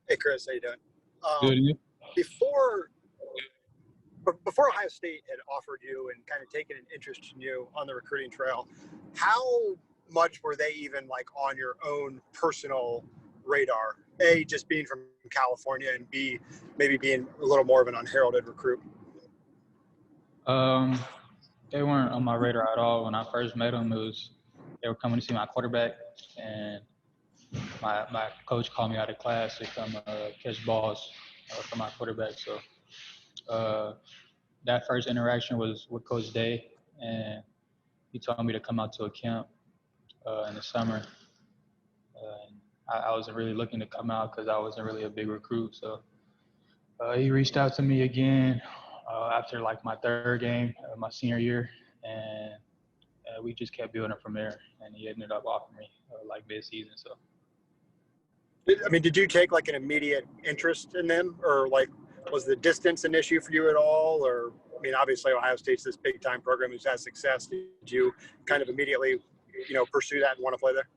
Hey, Chris, how you doing? Good. Um, before before Ohio State had offered you and kind of taken an interest in you on the recruiting trail, how much were they even like on your own personal radar? A, just being from California, and B, maybe being a little more of an unheralded recruit. Um, they weren't on my radar at all. When I first met them, they were coming to see my quarterback, and my coach called me out of class to come catch balls for my quarterback. So uh, that first interaction was with Coach Day, and he told me to come out to a camp in the summer. And I wasn't really looking to come out because I wasn't really a big recruit. So he reached out to me again after like my third game, my senior year, and we just kept building from there. And he ended up offering me like mid-season. So I mean, did you take like an immediate interest in them, or like was the distance an issue for you at all? Or I mean, obviously Ohio State's this big time program who's had success. Did you kind of immediately, pursue that and want to play there?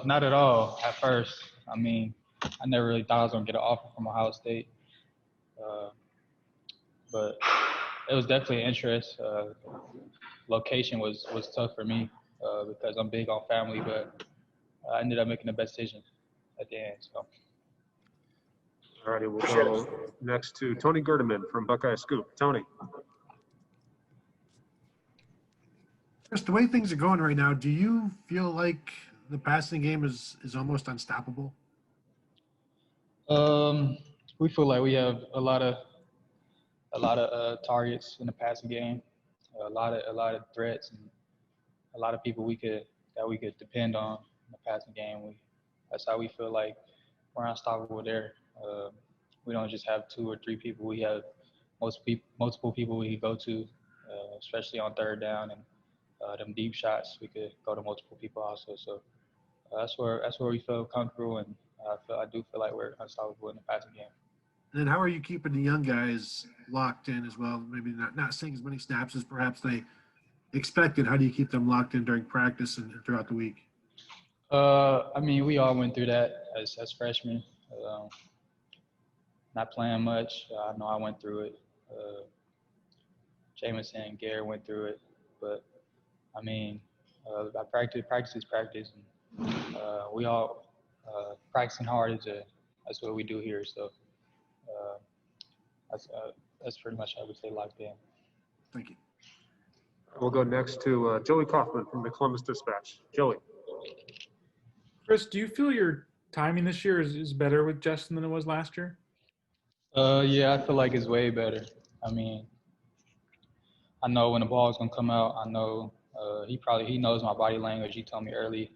not at all at first. I mean, I never really thought I was gonna get an offer from Ohio State, uh, but it was definitely an interest. Location was tough for me because I'm big on family, but I ended up making the best decision at the end. So. All righty, we'll go next to Tony Gerdeman from Buckeye Scoop. Tony. Chris, the way things are going right now, do you feel like the passing game is almost unstoppable? We feel like we have a lot of targets in the passing game, a lot of threats, and a lot of people we could depend on in the passing game. That's how we feel like we're unstoppable there. We don't just have two or three people. We have multiple people we could go to, especially on third down and them deep shots. We could go to multiple people also. So that's where we feel comfortable, and I do feel like we're unstoppable in the passing game. And then how are you keeping the young guys locked in as well? Maybe not seeing as many snaps as perhaps they expected. How do you keep them locked in during practice and throughout the week? I mean, we all went through that as freshmen. Not playing much. I know I went through it. Jameson and Garrett went through it. But, I mean, practice is practice. And, we all practicing hard that's what we do here. So that's pretty much how we stay locked in. Thank you. We'll go next to Joey Kaufman from the Columbus Dispatch. Joey. Chris, do you feel your timing this year is better with Justin than it was last year? Yeah, I feel like it's way better. I mean, I know when the ball is gonna come out. I know he knows my body language. He told me early.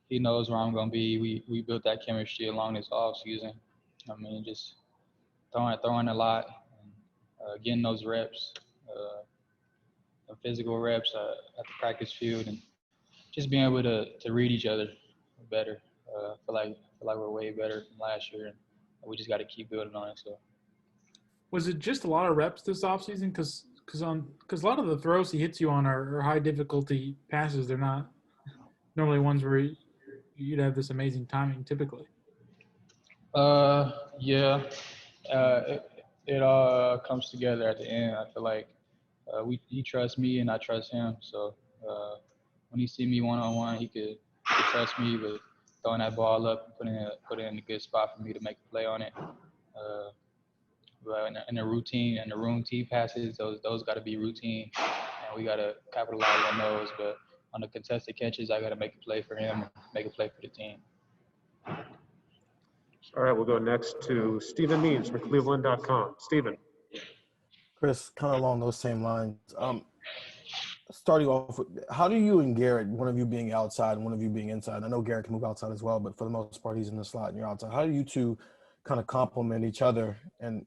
He knows where I'm gonna be. We built that chemistry along this off season. I mean, just throwing a lot, and, getting those reps, the physical reps at the practice field, and just being able to read each other better. I feel like we're way better from last year, and we just got to keep building on it. So, was it just a lot of reps this offseason? Because a lot of the throws he hits you on are high difficulty passes. They're not normally ones where you'd have this amazing timing typically. Yeah, it all comes together at the end. I feel like he trusts me and I trust him. So when he see me one-on-one, he could trust me with throwing that ball up and put it in a good spot for me to make a play on it. But in the routine and the routine passes, those got to be routine, and we got to capitalize on those. But on the contested catches, I got to make a play for him, and make a play for the team. All right, we'll go next to Stephen Means from Cleveland.com. Stephen. Chris, kind of along those same lines. Starting off, how do you and Garrett, one of you being outside and one of you being inside? I know Garrett can move outside as well, but for the most part, he's in the slot and you're outside. How do you two kind of complement each other? And,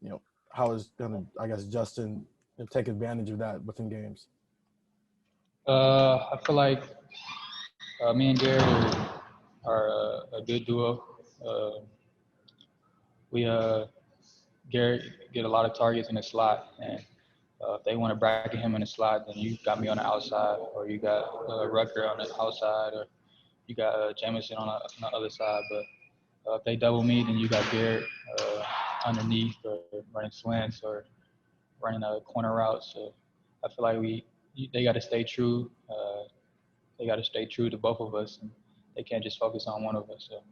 how is going to, I guess, Justin take advantage of that within games? I feel like me and Garrett are a good duo. Garrett get a lot of targets in the slot, and if they want to bracket him in the slot, then you got me on the outside, or you got Rucker on the outside, or you got Jameson on the other side. But if they double me, then you got Garrett underneath or running slants or running a corner route. So I feel like they got to stay true. They got to stay true to both of us, and they can't just focus on one of us. So.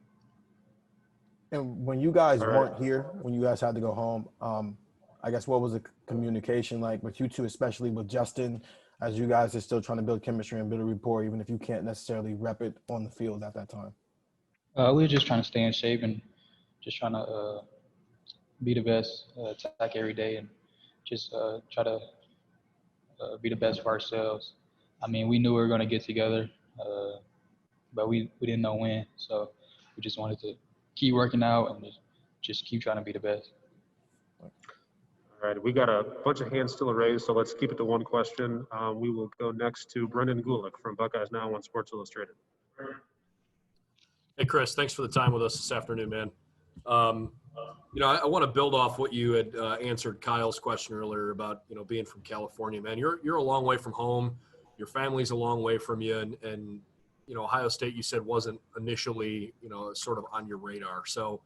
And when you guys All right. weren't here, when you guys had to go home, I guess what was the communication like with you two, especially with Justin, as you guys are still trying to build chemistry and build a rapport, even if you can't necessarily rep it on the field at that time? We were just trying to stay in shape and just trying to be the best, attack every day, and just try to be the best for ourselves. I mean, we knew we were going to get together, but we didn't know when. So we just wanted to keep working out and just keep trying to be the best. All right, we got a bunch of hands still raised, so let's keep it to one question. We will go next to Brendan Gulick from Buckeyes Now on Sports Illustrated. Hey, Chris, thanks for the time with us this afternoon, man. I want to build off what you had answered Kyle's question earlier about, being from California, man. You're a long way from home. Your family's a long way from you. And Ohio State, you said, wasn't initially, sort of on your radar. So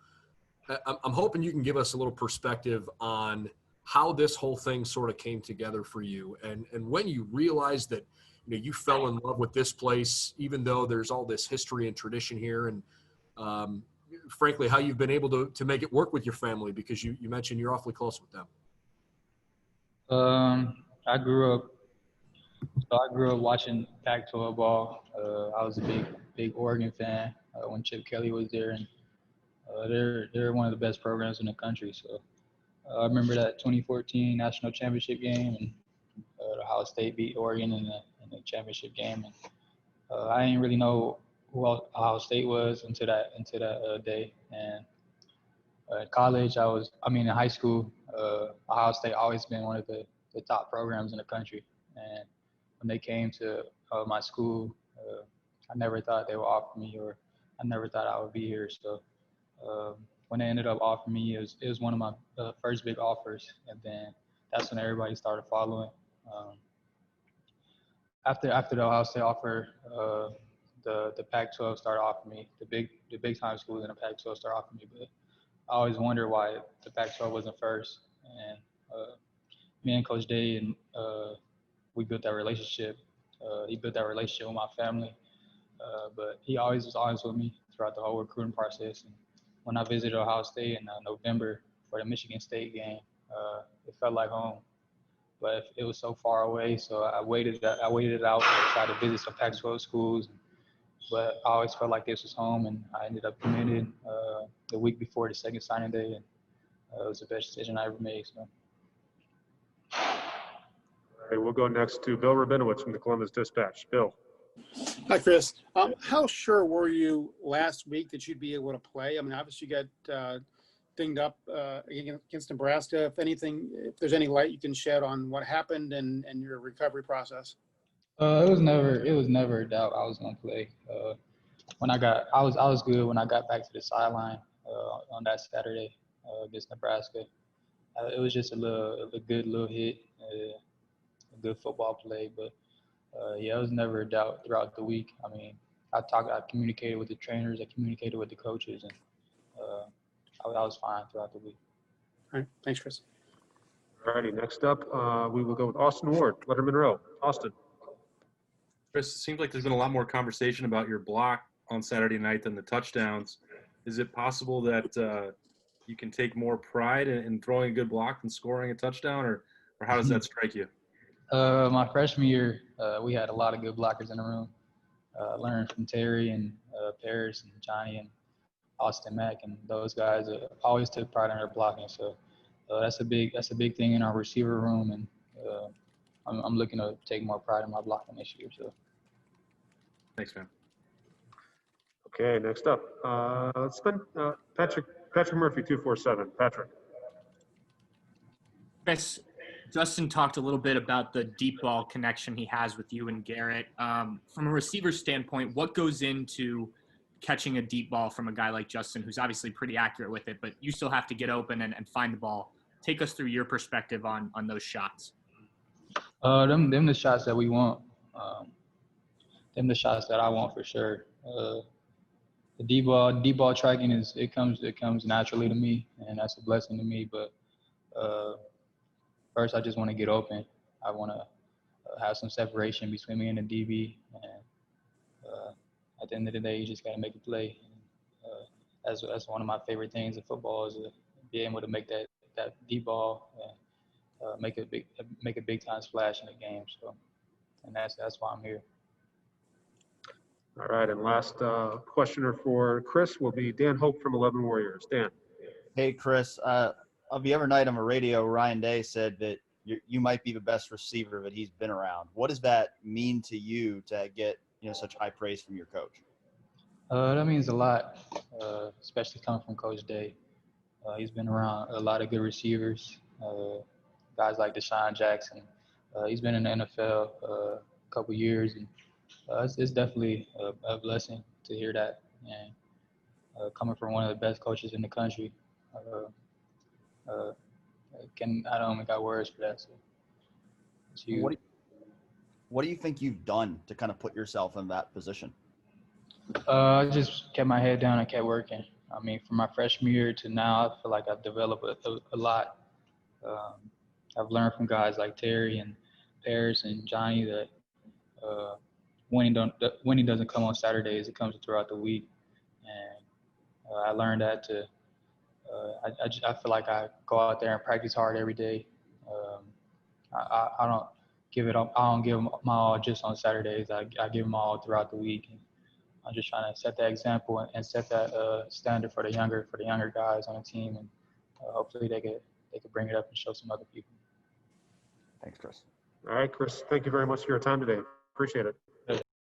I'm hoping you can give us a little perspective on how this whole thing sort of came together for you. And when you realized that, you fell in love with this place, even though there's all this history and tradition here, and frankly, how you've been able to make it work with your family, because you mentioned you're awfully close with them. I grew up watching Pac-12 ball. I was a big Oregon fan when Chip Kelly was there, and they're one of the best programs in the country. So I remember that 2014 national championship game, and Ohio State beat Oregon in the championship game. And I didn't really know who Ohio State was until that day. And in college, in high school, Ohio State always been one of the top programs in the country. And when they came to my school, I never thought they would offer me, or I never thought I would be here. So when they ended up offering me, it was one of my first big offers. And then that's when everybody started following. After the Ohio State offer, the Pac-12 started offering me. The big time schools in the Pac-12 started offering me, but I always wondered why the Pac-12 wasn't first. And me and Coach Day, and we built that relationship. He built that relationship with my family, but he always was honest with me throughout the whole recruiting process. And when I visited Ohio State in November for the Michigan State game, it felt like home. But it was so far away, so I waited it out to try to visit some Pac-12 schools. But I always felt like this was home, and I ended up committed the week before the second signing day, and it was the best decision I ever made. So. All right, we'll go next to Bill Rabinowitz from the Columbus Dispatch. Bill. Hi, Chris. How sure were you last week that you'd be able to play? I mean, obviously you got dinged up against Nebraska. If there's any light you can shed on what happened and your recovery process. It was never a doubt I was gonna play. I was good when I got back to the sideline on that Saturday against Nebraska. It was just a good little hit, a good football play, but it was never a doubt throughout the week. I mean, I communicated with the trainers, I communicated with the coaches, and I was fine throughout the week. All right, thanks, Chris. All righty, next up, we will go with Austin Ward, Letterman Row. Austin. Chris, it seems like there's been a lot more conversation about your block on Saturday night than the touchdowns. Is it possible that you can take more pride in throwing a good block than scoring a touchdown, or how does that strike you? My freshman year, we had a lot of good blockers in the room. Learned from Terry and Paris and Johnny and Austin Mack, and those guys always took pride in their blocking. So that's a big thing in our receiver room, and I'm looking to take more pride in my blocking this year. So. Thanks, man. Okay, next up, let's spend Patrick Murphy, 247. Patrick. Chris, Justin talked a little bit about the deep ball connection he has with you and Garrett. From a receiver standpoint, what goes into catching a deep ball from a guy like Justin, who's obviously pretty accurate with it, but you still have to get open and find the ball? Take us through your perspective on those shots. Them the shots that we want. Them the shots that I want for sure. the deep ball tracking it comes naturally to me, and that's a blessing to me. But first, I just want to get open. I want to have some separation between me and the DB, and at the end of the day, you just got to make a play. That's one of my favorite things in football is to be able to make that deep ball and make a big time splash in the game. So, and that's why I'm here. All right, and last questioner for Chris will be Dan Hope from 11 Warriors. Dan. Hey, Chris. The other night on the radio, Ryan Day said that you might be the best receiver that he's been around. What does that mean to you to get such high praise from your coach? That means a lot, especially coming from Coach Day. He's been around a lot of good receivers, guys like Deshaun Jackson. He's been in the NFL a couple years, and it's definitely a blessing to hear that. And coming from one of the best coaches in the country, I don't even got words for that. So it's huge. What do you think you've done to kind of put yourself in that position? I just kept my head down and kept working. I mean, from my freshman year to now, I feel like I've developed a lot. I've learned from guys like Terry and Paris and Johnny that winning doesn't come on Saturdays; it comes throughout the week. And I learned that I feel like I go out there and practice hard every day. I don't give it up. I don't give my all just on Saturdays. I give them all throughout the week. And I'm just trying to set that example and set that standard for the younger guys on the team, and hopefully they could bring it up and show some other people. Thanks, Chris. All right, Chris, thank you very much for your time today. Appreciate it.